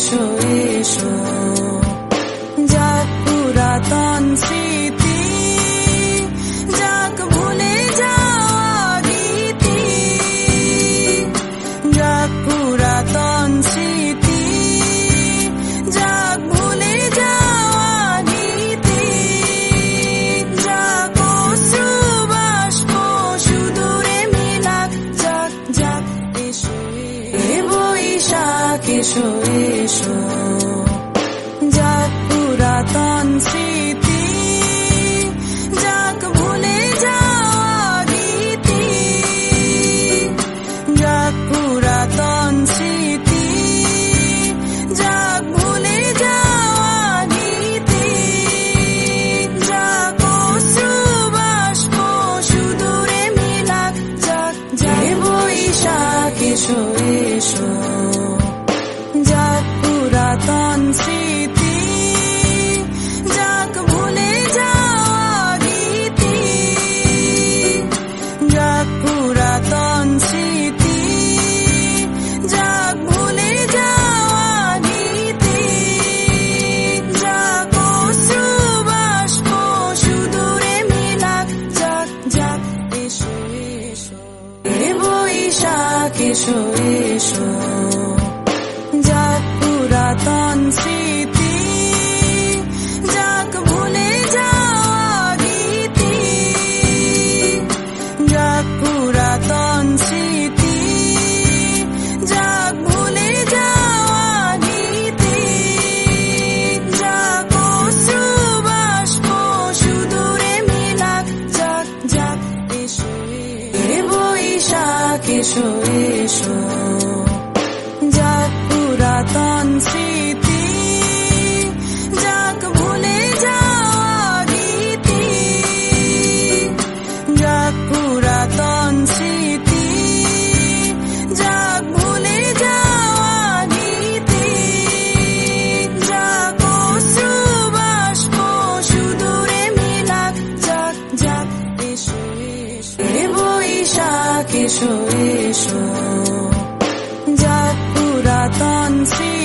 এসো এসো যাক পুরাতন স্মৃতি যাক ভুলে যাওয়া গীতি যাক পুরাতন স্মৃতি যাক ভুলে যাওয়া গীতি যাক অশ্রু বাষ্প সুদূরে মিলাক যাক যাক এসো বৈশাখ এসো এসো যাক পুরাতন স্মৃতি যাক ভুলে যাওয়া গীতি যাক পুরাতন স্মৃতি যাক ভুলে যাওয়া গীতি যাক অশ্রু বাষ্প সুদূরে মিলাক যাক যাক বৈশাখ এসো এসো যাক পুরাতন স্মৃতি যাক ভুলে যাওয়া গীতি যাক পুরাতন স্মৃতি যাক ভুলে যাওয়া গীতি যাক অশ্রু বাষ্প সুদূরে মিলাক যাক যাক এসো এসো বৈশাখ এসো এসো যাক পুরাতন স্মৃতি যাক ভুলে যাওয়া গীতি যাক পুরাতন স্মৃতি যাক ভুলে যাওয়া গীতি যাক অশ্রু বাষ্প সুদূরে মিলাক যাক যাক এসো বৈশাখ এসো এসো যাক পুরাতন স্মৃতি যাক ভুলে যাওয়া গীতি যাক পুরাতন স্মৃতি যাক ভুলে যাওয়া গীতি যাক অশ্রু বাষ্প সুদূরে মিলাক যাক যাক এসো বৈশাখ এসো এসো যাক পুরাতন স্মৃতি